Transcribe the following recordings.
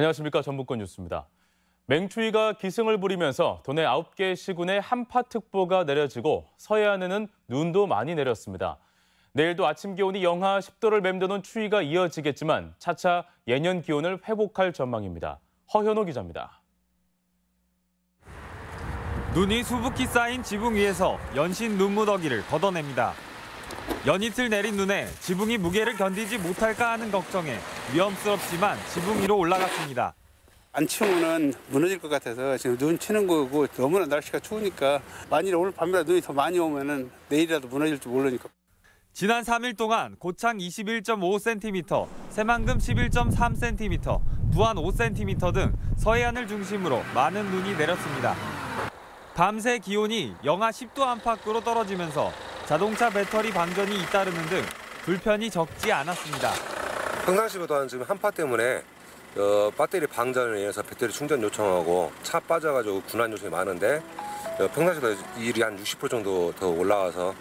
안녕하십니까. 전북권 뉴스입니다. 맹추위가 기승을 부리면서 도내 9개 시군에 한파특보가 내려지고 서해안에는 눈도 많이 내렸습니다. 내일도 아침 기온이 영하 10도를 맴도는 추위가 이어지겠지만 차차 예년 기온을 회복할 전망입니다. 허현호 기자입니다. 눈이 수북히 쌓인 지붕 위에서 연신 눈무더기를 걷어냅니다. 연이틀 내린 눈에 지붕이 무게를 견디지 못할까 하는 걱정에 위험스럽지만 지붕 위로 올라갔습니다. 안 치우면 무너질 것 같아서 지금 눈 치는 거고 너무나 날씨가 추우니까 만일 오늘 밤이라도 눈이 더 많이 오면 내일이라도 무너질지 모르니까. 지난 3일 동안 고창 21.5cm, 새만금 11.3cm, 부안 5cm 등 서해안을 중심으로 많은 눈이 내렸습니다. 밤새 기온이 영하 10도 안팎으로 떨어지면서 자동차 배터리 방전이 잇따르는 등 불편이 적지 않았습니다. 평상시보다는 지금 한파 때문에 배터리 방전을 위해서 배터리 충전 요청하고 차 빠져가지고 군환 요청이 많은데 평상시보다 일이 한 60% 정도 더 올라와서.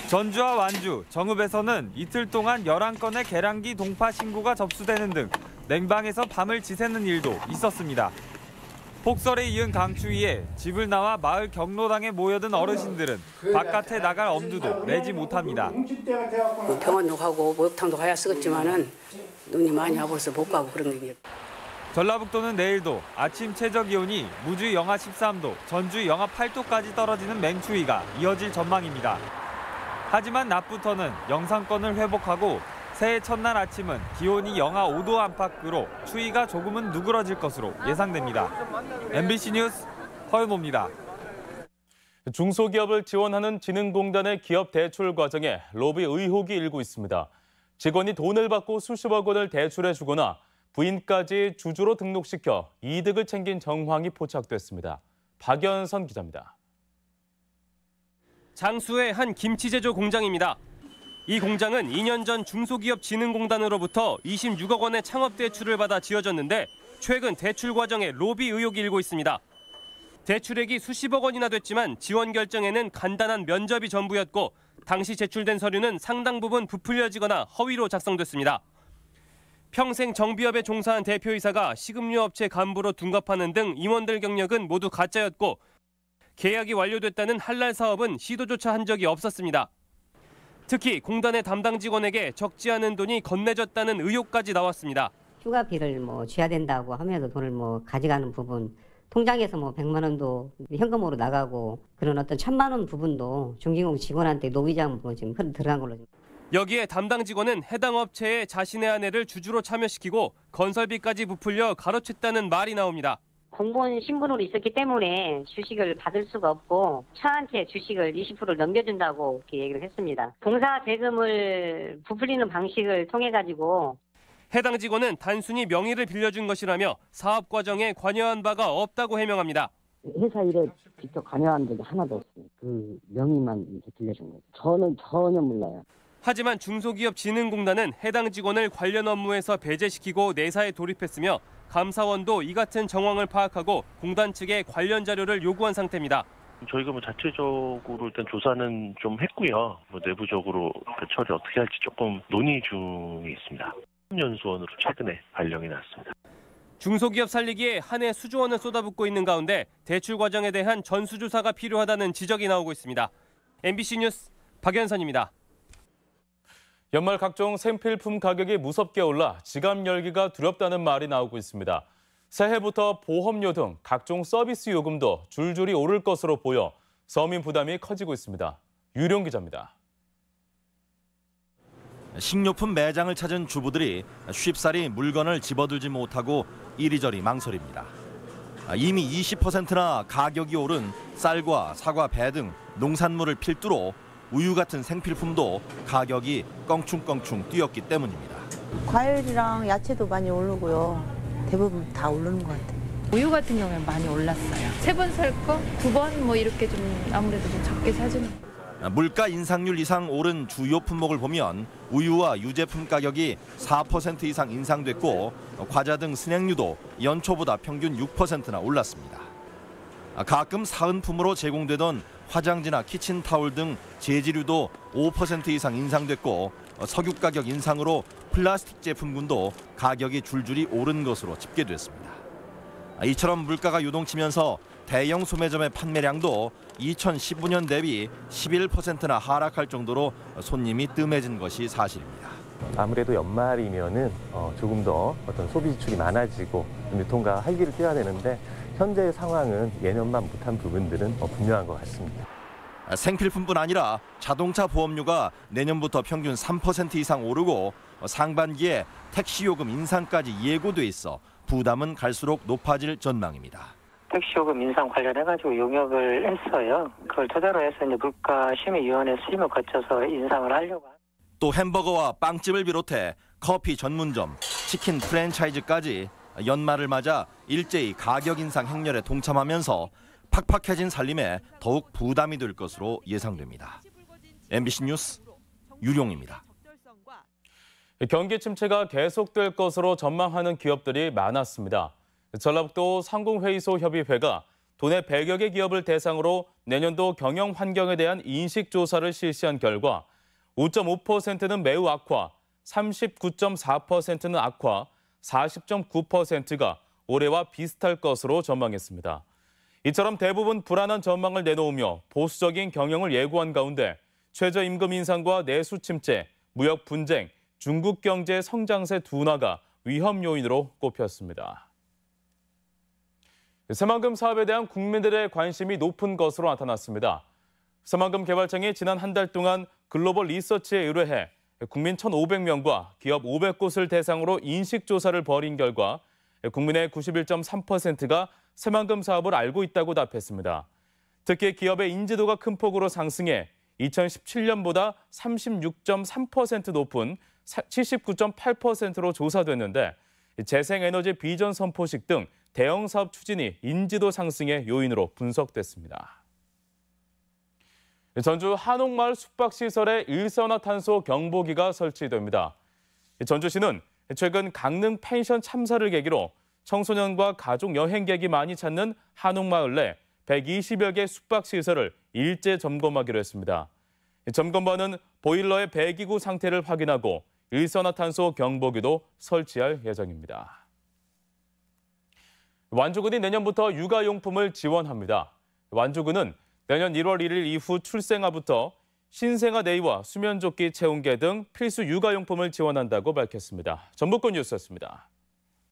전주와 완주, 정읍에서는 이틀 동안 11건의 계량기 동파 신고가 접수되는 등 냉방에서 밤을 지새는 일도 있었습니다. 폭설에 이은 강추위에 집을 나와 마을 경로당에 모여든 어르신들은 바깥에 나갈 엄두도 내지 못합니다. 병원도 가고 목욕탕도 가야 쓰겠지만은 눈이 많이 와버려서 못 가고 그런 게. 전라북도는 내일도 아침 최저 기온이 무주 영하 13도, 전주 영하 8도까지 떨어지는 맹추위가 이어질 전망입니다. 하지만 낮부터는 영상권을 회복하고 새해 첫날 아침은 기온이 영하 5도 안팎으로 추위가 조금은 누그러질 것으로 예상됩니다. MBC 뉴스 허윤호입니다. 중소기업을 지원하는 진흥공단의 기업 대출 과정에 로비 의혹이 일고 있습니다. 직원이 돈을 받고 수십억 원을 대출해주거나 부인까지 주주로 등록시켜 이득을 챙긴 정황이 포착됐습니다. 박연선 기자입니다. 장수의 한 김치 제조 공장입니다. 이 공장은 2년 전 중소기업진흥공단으로부터 26억 원의 창업 대출을 받아 지어졌는데 최근 대출 과정에 로비 의혹이 일고 있습니다. 대출액이 수십억 원이나 됐지만 지원 결정에는 간단한 면접이 전부였고 당시 제출된 서류는 상당 부분 부풀려지거나 허위로 작성됐습니다. 평생 정비업에 종사한 대표이사가 식음료 업체 간부로 둔갑하는 등 임원들 경력은 모두 가짜였고 계약이 완료됐다는 할랄 사업은 시도조차 한 적이 없었습니다. 특히 공단의 담당 직원에게 적지 않은 돈이 건네졌다는 의혹까지 나왔습니다. 휴가비를 줘야 된다고 하면서 돈을 가져가는 부분, 통장에서 100만 원도 현금으로 나가고 그런 어떤 1000만 원 부분도 중진공 직원한테 노비자금 지금 들어간 걸로. 여기에 담당 직원은 해당 업체에 자신의 아내를 주주로 참여시키고 건설비까지 부풀려 가로챘다는 말이 나옵니다. 공무원 신분으로 있었기 때문에 주식을 받을 수가 없고 차한테 주식을 20%를 넘겨준다고 이렇게 얘기를 했습니다. 봉사 대금을 부풀리는 방식을 통해 가지고 해당 직원은 단순히 명의를 빌려준 것이라며 사업 과정에 관여한 바가 없다고 해명합니다. 회사 일에 직접 관여한 적이 하나도 없어요. 그 명의만 빌려준 거죠. 저는 전혀 몰라요. 하지만 중소기업진흥공단은 해당 직원을 관련 업무에서 배제시키고 내사에 돌입했으며 감사원도 이 같은 정황을 파악하고 공단 측에 관련 자료를 요구한 상태입니다. 저희가 자체적으로 일단 조사는 좀 했고요. 내부적으로 그 처리 어떻게 할지 조금 논의 중에 있습니다. 연수원으로 최근에 발령이 났습니다. 중소기업 살리기에 한 해 수조 원을 쏟아붓고 있는 가운데 대출 과정에 대한 전수조사가 필요하다는 지적이 나오고 있습니다. MBC 뉴스 박연선입니다. 연말 각종 생필품 가격이 무섭게 올라 지갑 열기가 두렵다는 말이 나오고 있습니다. 새해부터 보험료 등 각종 서비스 요금도 줄줄이 오를 것으로 보여 서민 부담이 커지고 있습니다. 유룡 기자입니다. 식료품 매장을 찾은 주부들이 쉽사리 물건을 집어들지 못하고 이리저리 망설입니다. 이미 20%나 가격이 오른 쌀과 사과, 배 등 농산물을 필두로 우유 같은 생필품도 가격이 껑충껑충 뛰었기 때문입니다. 과일이랑 야채도 많이 오르고요. 대부분 다 오르는 것 같아요. 우유 같은 경우는 많이 올랐어요. 3번 살 거 9번 이렇게 좀 아무래도 좀 적게 사주는 거. 물가 인상률 이상 오른 주요 품목을 보면 우유와 유제품 가격이 4% 이상 인상됐고 과자 등 스낵류도 연초보다 평균 6%나 올랐습니다. 가끔 사은품으로 제공되던 화장지나 키친타올 등 제지류도 5% 이상 인상됐고 석유 가격 인상으로 플라스틱 제품군도 가격이 줄줄이 오른 것으로 집계됐습니다. 이처럼 물가가 요동치면서 대형 소매점의 판매량도 2015년 대비 11%나 하락할 정도로 손님이 뜸해진 것이 사실입니다. 아무래도 연말이면은 조금 더 어떤 소비 지출이 많아지고 유통가 활기를 띄워야 되는데 현재의 상황은 예년만 못한 부분들은 분명한 것 같습니다. 생필품뿐 아니라 자동차 보험료가 내년부터 평균 3% 이상 오르고 상반기에 택시요금 인상까지 예고돼 있어 부담은 갈수록 높아질 전망입니다. 택시요금 인상 관련해가지고 용역을 했어요. 그걸 토대로 해서 이제 물가심의위원회 수임을 거쳐서 인상을 하려고. 또 햄버거와 빵집을 비롯해 커피 전문점, 치킨 프랜차이즈까지 연말을 맞아 일제히 가격 인상 행렬에 동참하면서 팍팍해진 살림에 더욱 부담이 될 것으로 예상됩니다. MBC 뉴스 유룡입니다. 경기 침체가 계속될 것으로 전망하는 기업들이 많았습니다. 전라북도 상공회의소 협의회가 도내 100여 개 기업을 대상으로 내년도 경영 환경에 대한 인식 조사를 실시한 결과 5.5%는 매우 악화, 39.4%는 악화, 40.9%가 올해와 비슷할 것으로 전망했습니다. 이처럼 대부분 불안한 전망을 내놓으며 보수적인 경영을 예고한 가운데 최저임금 인상과 내수 침체, 무역 분쟁, 중국 경제 성장세 둔화가 위험 요인으로 꼽혔습니다. 새만금 사업에 대한 국민들의 관심이 높은 것으로 나타났습니다. 새만금 개발청이 지난 한 달 동안 글로벌 리서치에 의뢰해 국민 1,500명과 기업 500곳을 대상으로 인식조사를 벌인 결과 국민의 91.3%가 새만금 사업을 알고 있다고 답했습니다. 특히 기업의 인지도가 큰 폭으로 상승해 2017년보다 36.3% 높은 79.8%로 조사됐는데 재생에너지 비전 선포식 등 대형 사업 추진이 인지도 상승의 요인으로 분석됐습니다. 전주 한옥마을 숙박시설에 일산화탄소 경보기가 설치됩니다. 전주시는 최근 강릉 펜션 참사를 계기로 청소년과 가족 여행객이 많이 찾는 한옥마을 내 120여 개 숙박시설을 일제 점검하기로 했습니다. 점검반은 보일러의 배기구 상태를 확인하고 일산화탄소 경보기도 설치할 예정입니다. 완주군이 내년부터 육아용품을 지원합니다. 완주군은 내년 1월 1일 이후 출생아부터 신생아 네이와 수면조끼 채운개 등 필수 육아용품을 지원한다고 밝혔습니다. 전북권 뉴스였습니다.